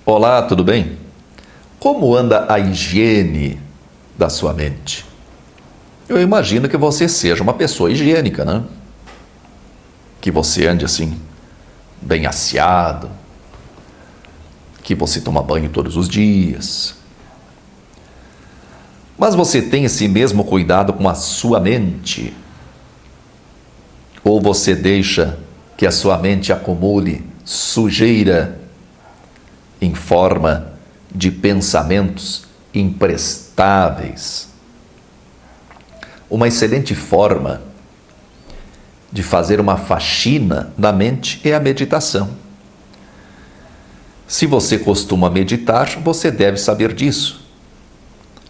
Olá, tudo bem? Como anda a higiene da sua mente? Eu imagino que você seja uma pessoa higiênica, né? Que você ande assim, bem asseado, que você toma banho todos os dias. Mas você tem esse mesmo cuidado com a sua mente? Ou você deixa que a sua mente acumule sujeira em forma de pensamentos imprestáveis? Uma excelente forma de fazer uma faxina na mente é a meditação. Se você costuma meditar, você deve saber disso.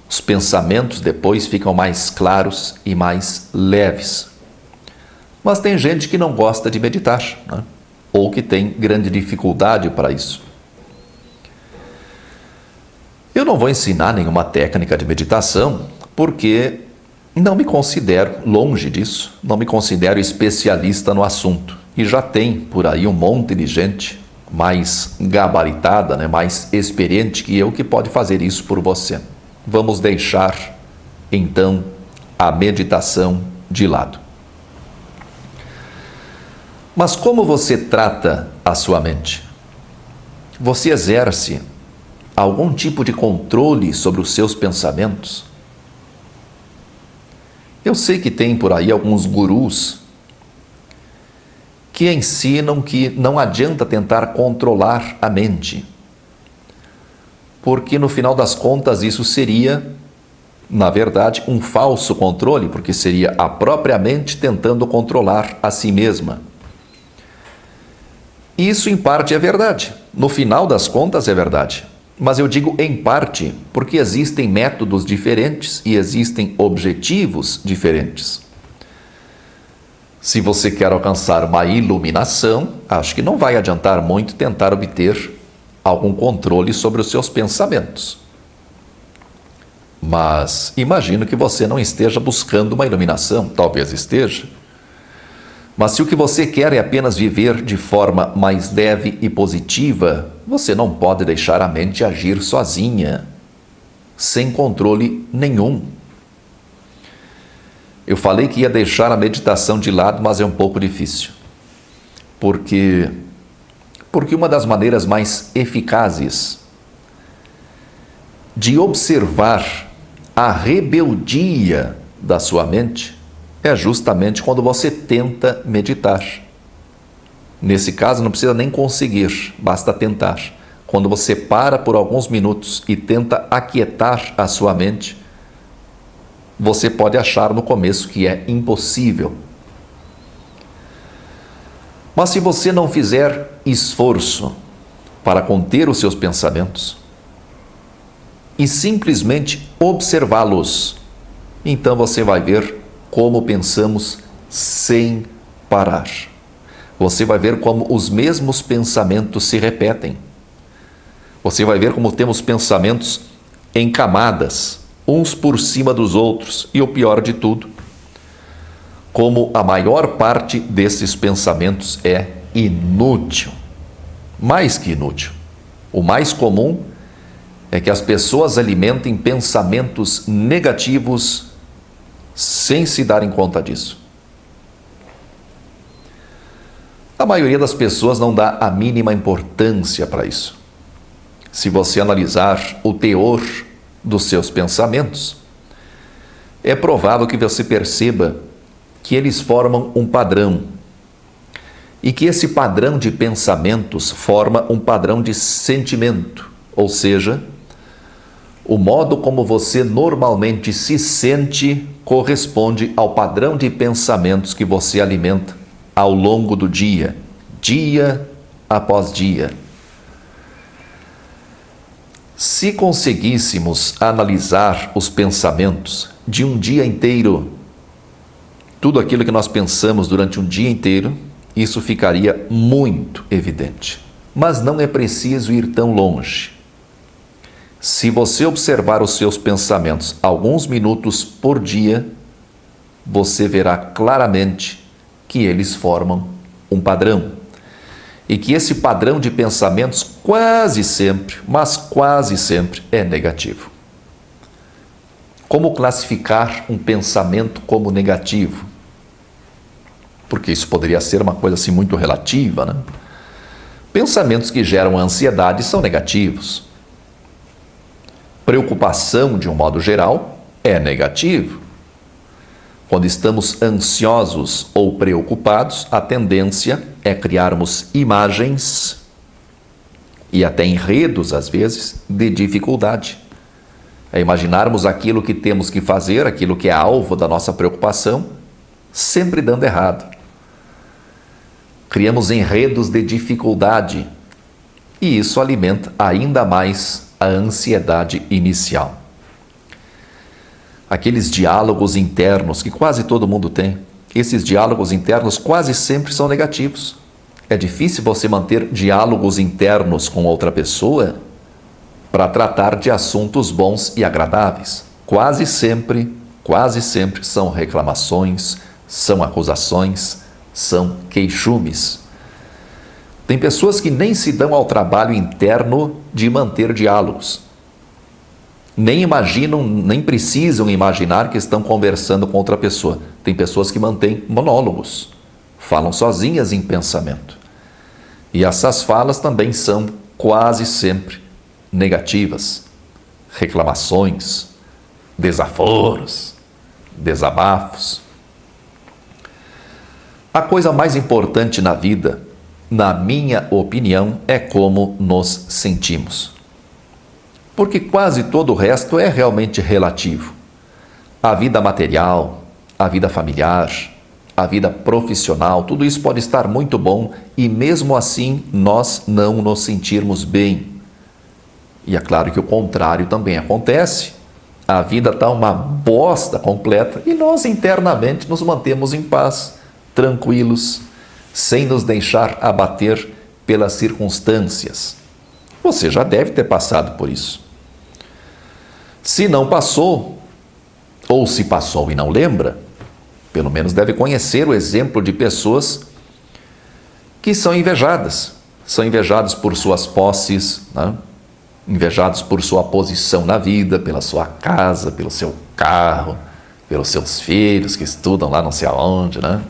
Os pensamentos depois ficam mais claros e mais leves. Mas tem gente que não gosta de meditar, né? Ou que tem grande dificuldade para isso. Eu não vou ensinar nenhuma técnica de meditação, porque não me considero, longe disso, não me considero especialista no assunto. E já tem por aí um monte de gente mais gabaritada, né, mais experiente que eu, que pode fazer isso por você. Vamos deixar, então, a meditação de lado. Mas como você trata a sua mente? Você exerce algum tipo de controle sobre os seus pensamentos? Eu sei que tem por aí alguns gurus que ensinam que não adianta tentar controlar a mente, porque no final das contas isso seria, na verdade, um falso controle, porque seria a própria mente tentando controlar a si mesma. Isso em parte é verdade, no final das contas é verdade. Mas eu digo em parte porque existem métodos diferentes e existem objetivos diferentes. Se você quer alcançar uma iluminação, acho que não vai adiantar muito tentar obter algum controle sobre os seus pensamentos. Mas imagino que você não esteja buscando uma iluminação, talvez esteja. Mas se o que você quer é apenas viver de forma mais leve e positiva, você não pode deixar a mente agir sozinha, sem controle nenhum. Eu falei que ia deixar a meditação de lado, mas é um pouco difícil. Porque uma das maneiras mais eficazes de observar a rebeldia da sua mente é justamente quando você tenta meditar. Nesse caso, não precisa nem conseguir, basta tentar. Quando você para por alguns minutos e tenta aquietar a sua mente, você pode achar no começo que é impossível. Mas se você não fizer esforço para conter os seus pensamentos e simplesmente observá-los, então você vai ver como pensamos sem parar. Você vai ver como os mesmos pensamentos se repetem. Você vai ver como temos pensamentos em camadas, uns por cima dos outros. E o pior de tudo, como a maior parte desses pensamentos é inútil. Mais que inútil. O mais comum é que as pessoas alimentem pensamentos negativos sem se darem conta disso. A maioria das pessoas não dá a mínima importância para isso. Se você analisar o teor dos seus pensamentos, é provável que você perceba que eles formam um padrão e que esse padrão de pensamentos forma um padrão de sentimento, ou seja, o modo como você normalmente se sente corresponde ao padrão de pensamentos que você alimenta ao longo do dia, dia após dia. Se conseguíssemos analisar os pensamentos de um dia inteiro, tudo aquilo que nós pensamos durante um dia inteiro, isso ficaria muito evidente. Mas não é preciso ir tão longe. Se você observar os seus pensamentos alguns minutos por dia, você verá claramente que eles formam um padrão. e que esse padrão de pensamentos quase sempre, mas quase sempre é negativo. Como classificar um pensamento como negativo? Porque isso poderia ser uma coisa assim muito relativa, né? Pensamentos que geram ansiedade são negativos. Preocupação, de um modo geral, é negativo. Quando estamos ansiosos ou preocupados, a tendência é criarmos imagens e até enredos, às vezes, de dificuldade. É imaginarmos aquilo que temos que fazer, aquilo que é alvo da nossa preocupação, sempre dando errado. Criamos enredos de dificuldade e isso alimenta ainda mais a ansiedade inicial. Aqueles diálogos internos que quase todo mundo tem, esses diálogos internos quase sempre são negativos. É difícil você manter diálogos internos com outra pessoa para tratar de assuntos bons e agradáveis. Quase sempre são reclamações, são acusações, são queixumes. Tem pessoas que nem se dão ao trabalho interno de manter diálogos. Nem imaginam, nem precisam imaginar que estão conversando com outra pessoa. Tem pessoas que mantêm monólogos, falam sozinhas em pensamento. E essas falas também são quase sempre negativas. Reclamações, desaforos, desabafos. A coisa mais importante na vida, na minha opinião, é como nos sentimos. Porque quase todo o resto é realmente relativo. A vida material, a vida familiar, a vida profissional, tudo isso pode estar muito bom e mesmo assim nós não nos sentirmos bem. E é claro que o contrário também acontece. A vida está uma bosta completa e nós internamente nos mantemos em paz, tranquilos, sem nos deixar abater pelas circunstâncias. Você já deve ter passado por isso. Se não passou, ou se passou e não lembra, pelo menos deve conhecer o exemplo de pessoas que são invejadas. São invejadas por suas posses, né? Invejados por sua posição na vida, pela sua casa, pelo seu carro, pelos seus filhos que estudam lá não sei aonde, né?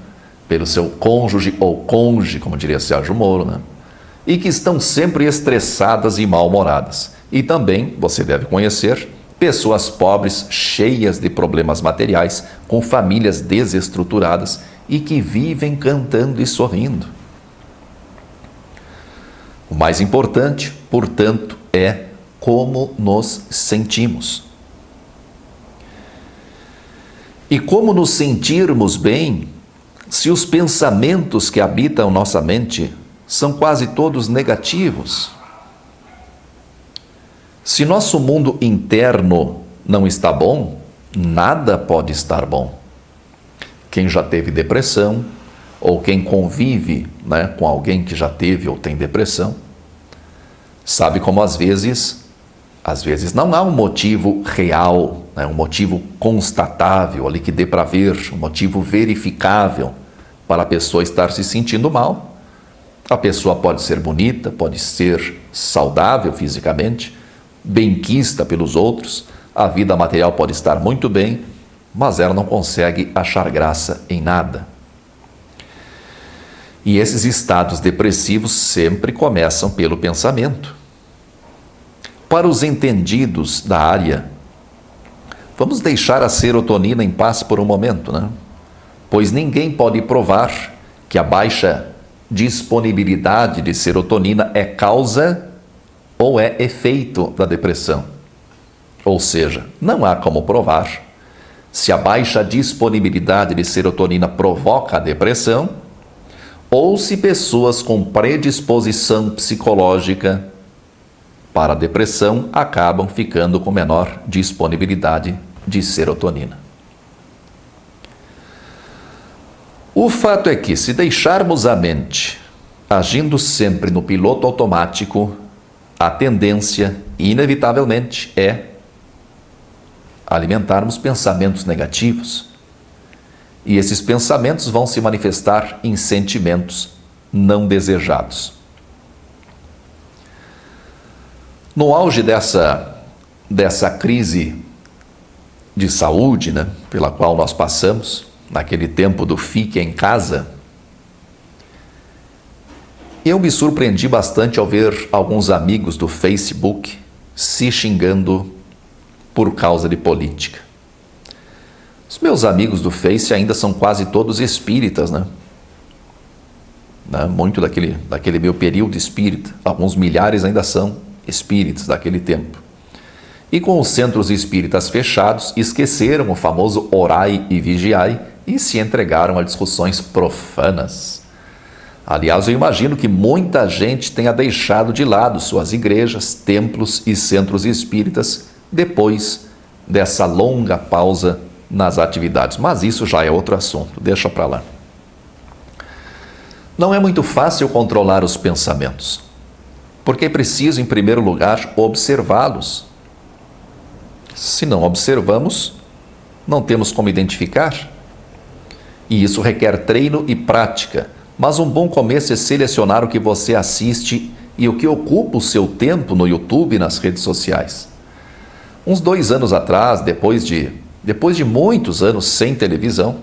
Pelo seu cônjuge ou cônjuge, como diria Sérgio Moro, né? E que estão sempre estressadas e mal-humoradas. E também, você deve conhecer, pessoas pobres, cheias de problemas materiais, com famílias desestruturadas e que vivem cantando e sorrindo. O mais importante, portanto, é como nos sentimos. E como nos sentirmos bem se os pensamentos que habitam nossa mente são quase todos negativos? Se nosso mundo interno não está bom, nada pode estar bom. Quem já teve depressão, ou quem convive, né, com alguém que já teve ou tem depressão, sabe como às vezes não há um motivo real, né, um motivo constatável ali que dê para ver, um motivo verificável para a pessoa estar se sentindo mal. A pessoa pode ser bonita, pode ser saudável fisicamente, benquista pelos outros, a vida material pode estar muito bem, mas ela não consegue achar graça em nada. E esses estados depressivos sempre começam pelo pensamento. Para os entendidos da área, vamos deixar a serotonina em paz por um momento, né? Pois ninguém pode provar que a baixa disponibilidade de serotonina é causa ou é efeito da depressão. Ou seja, não há como provar se a baixa disponibilidade de serotonina provoca a depressão ou se pessoas com predisposição psicológica para a depressão acabam ficando com menor disponibilidade de serotonina. O fato é que, se deixarmos a mente agindo sempre no piloto automático, a tendência, inevitavelmente, é alimentarmos pensamentos negativos. E esses pensamentos vão se manifestar em sentimentos não desejados. No auge dessa crise de saúde, né, pela qual nós passamos, naquele tempo do fique em casa, eu me surpreendi bastante ao ver alguns amigos do Facebook se xingando por causa de política. Os meus amigos do Face ainda são quase todos espíritas, né? Muito daquele meu período espírita. Alguns milhares ainda são espíritas daquele tempo. E com os centros espíritas fechados, esqueceram o famoso orai e vigiai e se entregaram a discussões profanas. Aliás, eu imagino que muita gente tenha deixado de lado suas igrejas, templos e centros espíritas depois dessa longa pausa nas atividades. Mas isso já é outro assunto, deixa para lá. Não é muito fácil controlar os pensamentos, porque é preciso, em primeiro lugar, observá-los. Se não observamos, não temos como identificar. E isso requer treino e prática, mas um bom começo é selecionar o que você assiste e o que ocupa o seu tempo no YouTube e nas redes sociais. Uns 2 anos atrás, depois de muitos anos sem televisão,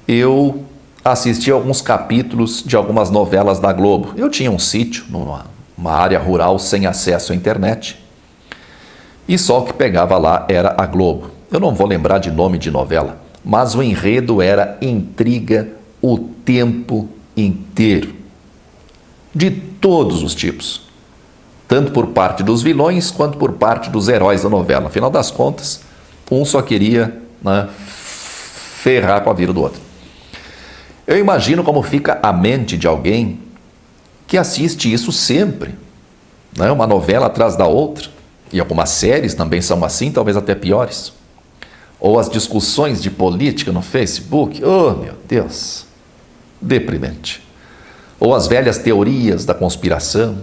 eu assisti alguns capítulos de algumas novelas da Globo. Eu tinha um sítio, numa área rural sem acesso à internet, e só o que pegava lá era a Globo. Eu não vou lembrar de nome de novela, mas o enredo era intriga o tempo inteiro, de todos os tipos, tanto por parte dos vilões quanto por parte dos heróis da novela. Afinal das contas, um só queria, né, ferrar com a vida do outro. Eu imagino como fica a mente de alguém que assiste isso sempre, né? Uma novela atrás da outra, e algumas séries também são assim, talvez até piores. Ou as discussões de política no Facebook, oh meu Deus, deprimente. Ou as velhas teorias da conspiração.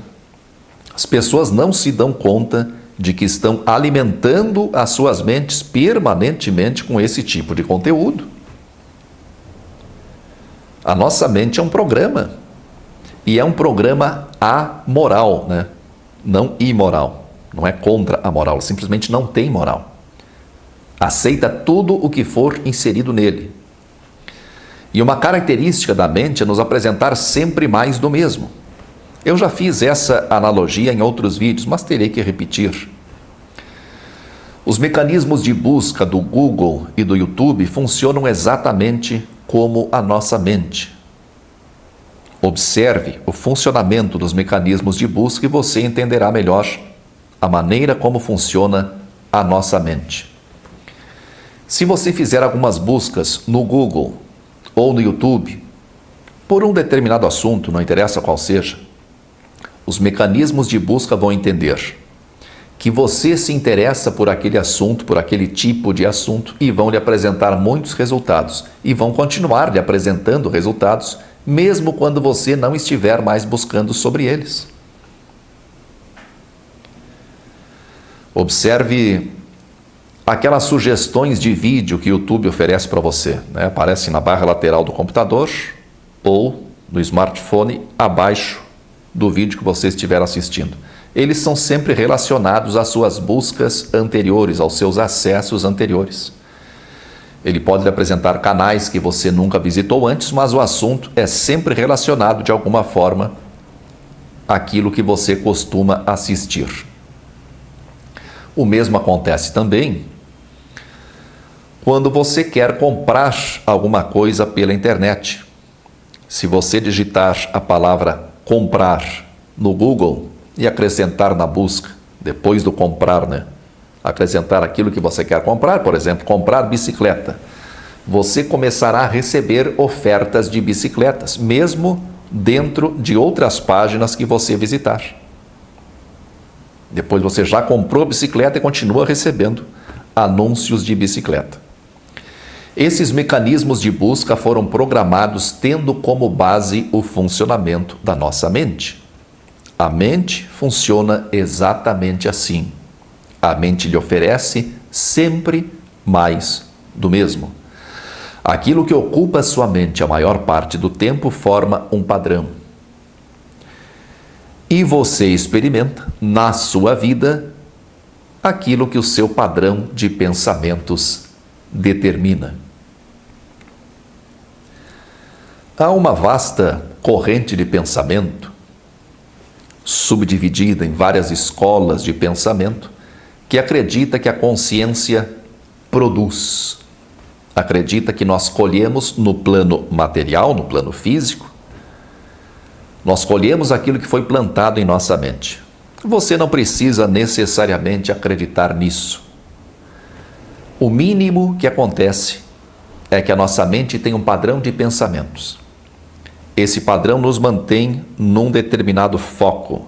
As pessoas não se dão conta de que estão alimentando as suas mentes permanentemente com esse tipo de conteúdo. A nossa mente é um programa, e é um programa amoral, né? Não imoral, não é contra a moral, simplesmente não tem moral. Aceita tudo o que for inserido nele. E uma característica da mente é nos apresentar sempre mais do mesmo. Eu já fiz essa analogia em outros vídeos, mas terei que repetir. Os mecanismos de busca do Google e do YouTube funcionam exatamente como a nossa mente. Observe o funcionamento dos mecanismos de busca e você entenderá melhor a maneira como funciona a nossa mente. Se você fizer algumas buscas no Google ou no YouTube por um determinado assunto, não interessa qual seja, os mecanismos de busca vão entender que você se interessa por aquele assunto, por aquele tipo de assunto, e vão lhe apresentar muitos resultados. E vão continuar lhe apresentando resultados, mesmo quando você não estiver mais buscando sobre eles. Observe aquelas sugestões de vídeo que o YouTube oferece para você, né? Aparece na barra lateral do computador ou no smartphone abaixo do vídeo que você estiver assistindo. Eles são sempre relacionados às suas buscas anteriores, aos seus acessos anteriores. Ele pode lhe apresentar canais que você nunca visitou antes, mas o assunto é sempre relacionado de alguma forma àquilo que você costuma assistir. O mesmo acontece também quando você quer comprar alguma coisa pela internet. Se você digitar a palavra comprar no Google e acrescentar na busca, depois do comprar, né? Acrescentar aquilo que você quer comprar, por exemplo, comprar bicicleta. Você começará a receber ofertas de bicicletas, mesmo dentro de outras páginas que você visitar. Depois você já comprou bicicleta e continua recebendo anúncios de bicicleta. Esses mecanismos de busca foram programados tendo como base o funcionamento da nossa mente. A mente funciona exatamente assim. A mente lhe oferece sempre mais do mesmo. Aquilo que ocupa sua mente a maior parte do tempo forma um padrão. E você experimenta na sua vida aquilo que o seu padrão de pensamentos determina. Há uma vasta corrente de pensamento, subdividida em várias escolas de pensamento, que acredita que a consciência produz. Acredita que nós colhemos no plano material, no plano físico, nós colhemos aquilo que foi plantado em nossa mente. Você não precisa necessariamente acreditar nisso. O mínimo que acontece é que a nossa mente tem um padrão de pensamentos. Esse padrão nos mantém num determinado foco.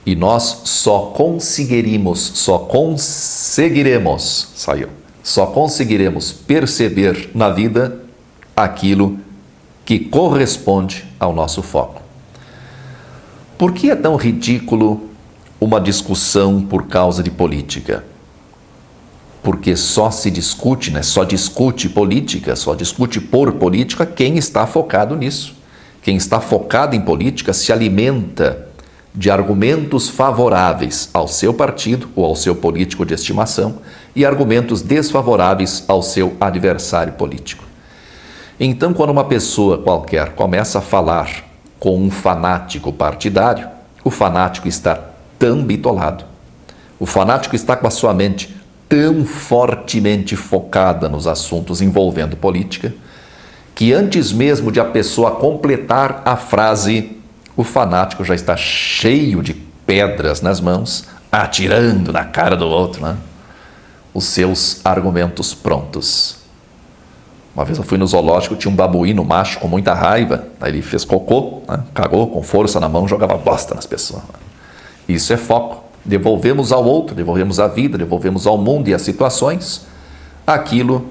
E nós só conseguiremos perceber na vida aquilo que corresponde ao nosso foco. Por que é tão ridículo uma discussão por causa de política? Porque só discute política, só discute por política quem está focado nisso. Quem está focado em política se alimenta de argumentos favoráveis ao seu partido ou ao seu político de estimação e argumentos desfavoráveis ao seu adversário político. Então, quando uma pessoa qualquer começa a falar com um fanático partidário, o fanático está tão bitolado, o fanático está com a sua mente tão fortemente focada nos assuntos envolvendo política, que antes mesmo de a pessoa completar a frase, o fanático já está cheio de pedras nas mãos, atirando na cara do outro, né? Os seus argumentos prontos. Uma vez eu fui no zoológico, tinha um babuíno macho com muita raiva, aí ele fez cocô, né? Cagou com força na mão, jogava bosta nas pessoas. Isso é foco. Devolvemos ao outro, devolvemos à vida, devolvemos ao mundo e às situações aquilo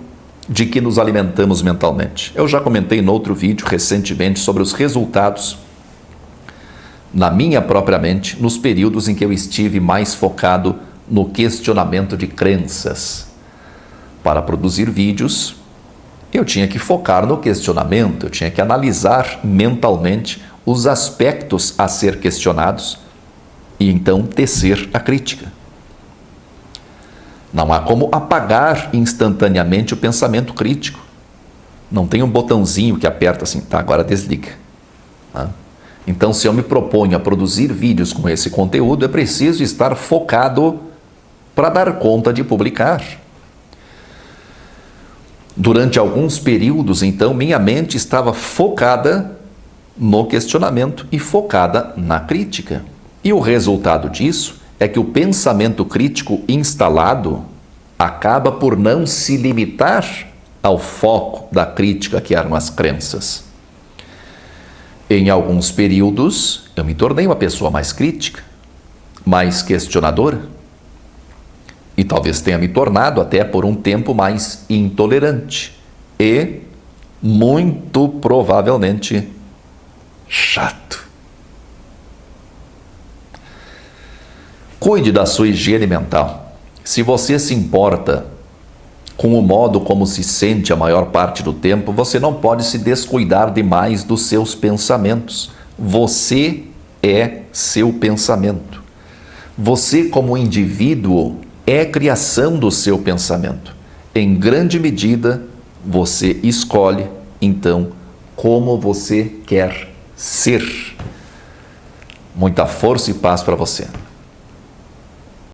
de que nos alimentamos mentalmente. Eu já comentei em outro vídeo recentemente sobre os resultados na minha própria mente nos períodos em que eu estive mais focado no questionamento de crenças. Para produzir vídeos, eu tinha que focar no questionamento, eu tinha que analisar mentalmente os aspectos a ser questionados e então tecer a crítica. Não há como apagar instantaneamente o pensamento crítico. Não tem um botãozinho que aperta assim, tá, agora desliga. Então, se eu me proponho a produzir vídeos com esse conteúdo, é preciso estar focado para dar conta de publicar. Durante alguns períodos, então, minha mente estava focada no questionamento e focada na crítica. E o resultado disso é que o pensamento crítico instalado acaba por não se limitar ao foco da crítica que eram as crenças. Em alguns períodos, eu me tornei uma pessoa mais crítica, mais questionadora, e talvez tenha me tornado até por um tempo mais intolerante e, muito provavelmente, chato. Cuide da sua higiene mental. Se você se importa com o modo como se sente a maior parte do tempo, você não pode se descuidar demais dos seus pensamentos. Você é seu pensamento. Você, como indivíduo, é criação do seu pensamento. Em grande medida, você escolhe, então, como você quer ser. Muita força e paz para você.